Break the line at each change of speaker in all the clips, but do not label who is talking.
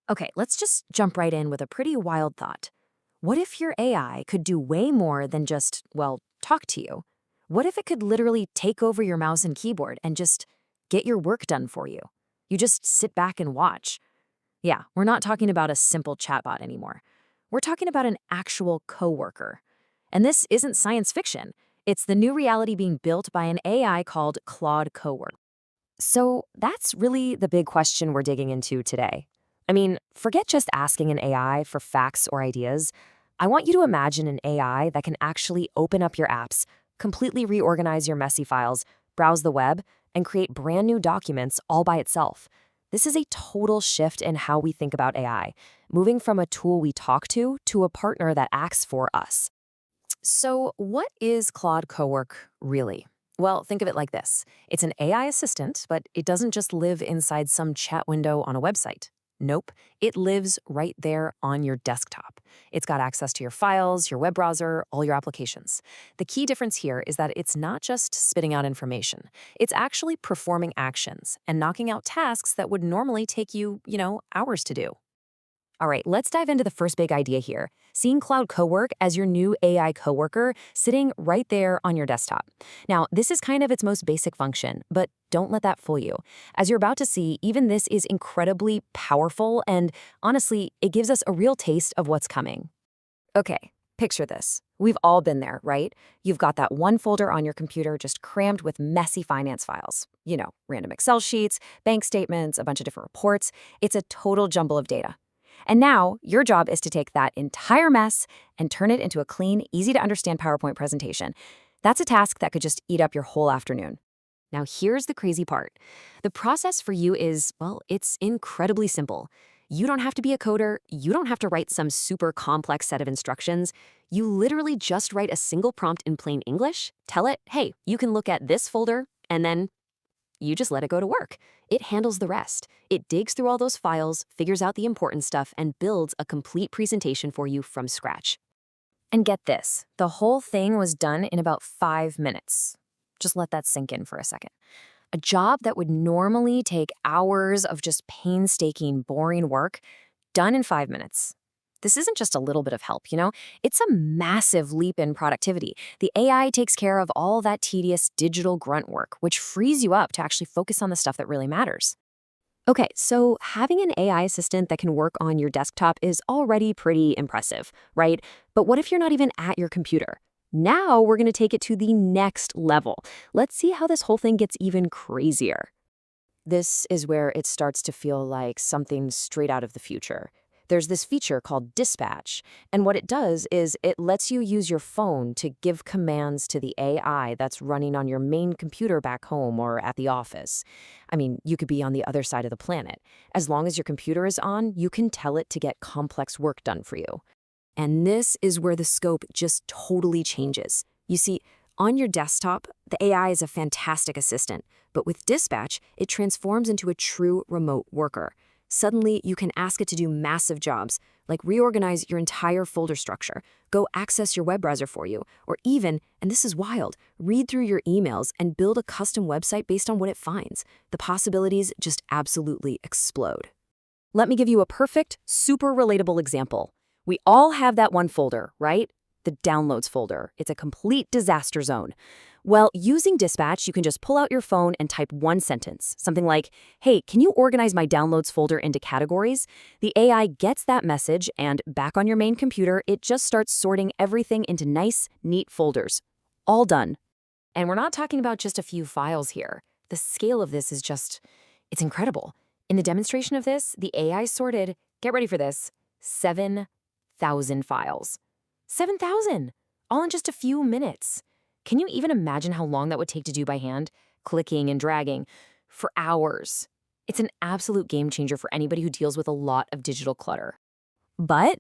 Okay, let's just jump right in with a pretty wild thought. What if your AI could do way more than just, well, talk to you? What if it could literally take over your mouse and keyboard and just get your work done for you? You just sit back and watch. Yeah, we're not talking about a simple chatbot anymore. We're talking about an actual coworker. And this isn't science fiction. It's the new reality being built by an AI called Claude Coworker. So that's really the big question we're digging into today. I mean, forget just asking an AI for facts or ideas. I want you to imagine an AI that can actually open up your apps, completely reorganize your messy files, browse the web, and create brand new documents all by itself. This is a total shift in how we think about AI, moving from a tool we talk to a partner that acts for us. So, what is Claude Cowork really? Well, think of it like this. It's an AI assistant, but it doesn't just live inside some chat window on a website. Nope, it lives right there on your desktop. It's got access to your files, your web browser, all your applications. The key difference here is that it's not just spitting out information. It's actually performing actions and knocking out tasks that would normally take you, hours to do. All right, let's dive into the first big idea here, seeing Cloud Cowork as your new AI coworker sitting right there on your desktop. Now, this is kind of its most basic function, but don't let that fool you. As you're about to see, even this is incredibly powerful, and honestly, it gives us a real taste of what's coming. Okay, picture this. We've all been there, right? You've got that one folder on your computer just crammed with messy finance files. Random Excel sheets, bank statements, a bunch of different reports. It's a total jumble of data. And now, your job is to take that entire mess and turn it into a clean, easy to understand PowerPoint presentation. That's a task that could just eat up your whole afternoon. Now, here's the crazy part. The process for you is, well, it's incredibly simple. You don't have to be a coder. You don't have to write some super complex set of instructions. You literally just write a single prompt in plain English, tell it, hey, you can look at this folder, and then you just let it go to work. It handles the rest. It digs through all those files, figures out the important stuff, and builds a complete presentation for you from scratch. And get this, the whole thing was done in about 5 minutes. Just let that sink in for a second. A job that would normally take hours of just painstaking, boring work, done in 5 minutes. This isn't just a little bit of help. It's a massive leap in productivity. The AI takes care of all that tedious digital grunt work, which frees you up to actually focus on the stuff that really matters. Okay, so having an AI assistant that can work on your desktop is already pretty impressive, right? But what if you're not even at your computer? Now we're going to take it to the next level. Let's see how this whole thing gets even crazier. This is where it starts to feel like something straight out of the future. There's this feature called Dispatch, and what it does is it lets you use your phone to give commands to the AI that's running on your main computer back home or at the office. I mean, you could be on the other side of the planet. As long as your computer is on, you can tell it to get complex work done for you. And this is where the scope just totally changes. You see, on your desktop, the AI is a fantastic assistant, but with Dispatch, it transforms into a true remote worker. Suddenly, you can ask it to do massive jobs, like reorganize your entire folder structure, go access your web browser for you, or even, and this is wild, read through your emails and build a custom website based on what it finds. The possibilities just absolutely explode. Let me give you a perfect, super relatable example. We all have that one folder, right? The downloads folder. It's a complete disaster zone. Well, using Dispatch, you can just pull out your phone and type one sentence, something like, hey, can you organize my downloads folder into categories? The AI gets that message, and back on your main computer, it just starts sorting everything into nice, neat folders. All done. And we're not talking about just a few files here. The scale of this is it's incredible. In the demonstration of this, the AI sorted, get ready for this, 7,000 files. 7,000! All in just a few minutes. Can you even imagine how long that would take to do by hand? Clicking and dragging for hours. It's an absolute game changer for anybody who deals with a lot of digital clutter. But,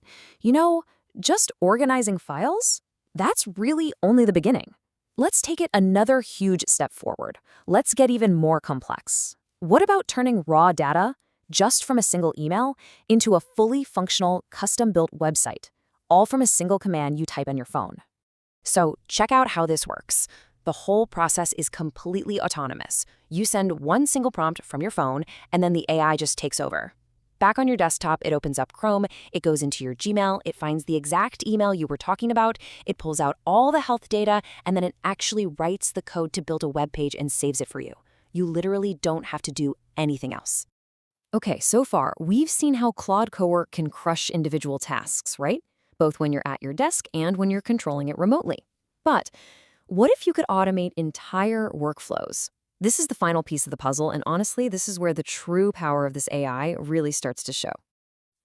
just organizing files? That's really only the beginning. Let's take it another huge step forward. Let's get even more complex. What about turning raw data, just from a single email, into a fully functional, custom-built website, all from a single command you type on your phone? So check out how this works. The whole process is completely autonomous. You send one single prompt from your phone, and then the AI just takes over.
Back on your desktop, it opens up Chrome, it goes into your Gmail, it finds the exact email you were talking about, it pulls out all the health data, and then it actually writes the code to build a web page and saves it for you. You literally don't have to do anything else.
Okay, so far, we've seen how Claude Cowork can crush individual tasks, right? Both when you're at your desk and when you're controlling it remotely. But what if you could automate entire workflows? This is the final piece of the puzzle, and honestly, this is where the true power of this AI really starts to show.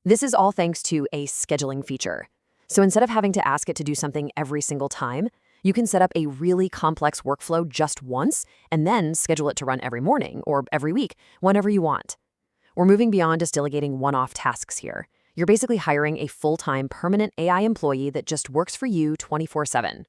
This is all thanks to a scheduling feature. So instead of having to ask it to do something every single time, you can set up a really complex workflow just once and then schedule it to run every morning or every week, whenever you want. We're moving beyond just delegating one-off tasks here. You're basically hiring a full-time permanent AI employee that just works for you 24/7.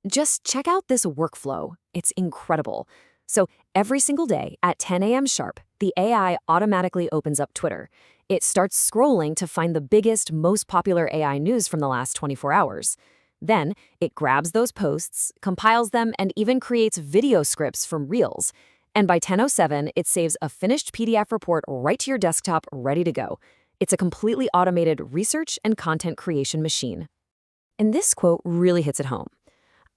Just check out this workflow. It's incredible. So every single day at 10 a.m. sharp, the AI automatically opens up Twitter. It starts scrolling to find the biggest, most popular AI news from the last 24 hours. Then it grabs those posts, compiles them, and even creates video scripts from Reels. And by 10:07, it saves a finished PDF report right to your desktop, ready to go. It's a completely automated research and content creation machine. And this quote really hits it home.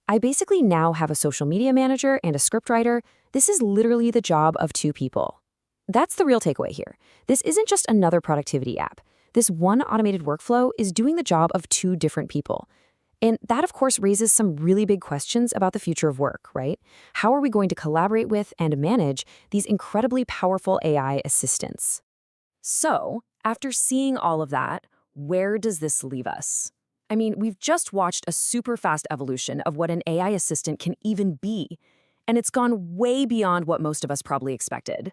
I basically now have a social media manager and a scriptwriter. This is literally the job of two people. That's the real takeaway here. This isn't just another productivity app. This one automated workflow is doing the job of two different people. And that, of course, raises some really big questions about the future of work, right? How are we going to collaborate with and manage these incredibly powerful AI assistants? So, after seeing all of that, where does this leave us? I mean, we've just watched a super fast evolution of what an AI assistant can even be, and it's gone way beyond what most of us probably expected.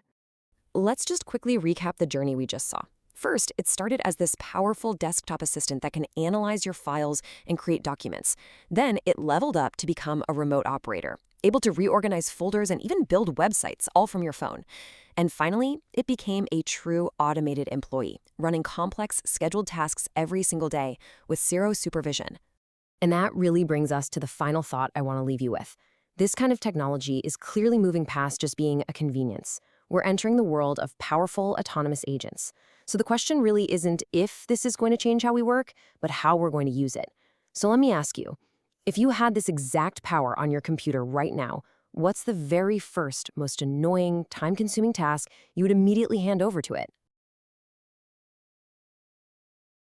Let's just quickly recap the journey we just saw. First, it started as this powerful desktop assistant that can analyze your files and create documents. Then it leveled up to become a remote operator, able to reorganize folders and even build websites, all from your phone. And finally, it became a true automated employee, running complex, scheduled tasks every single day with zero supervision. And that really brings us to the final thought I want to leave you with. This kind of technology is clearly moving past just being a convenience. We're entering the world of powerful, autonomous agents. So the question really isn't if this is going to change how we work, but how we're going to use it. So let me ask you, if you had this exact power on your computer right now, what's the very first, most annoying, time-consuming task you would immediately hand over to it?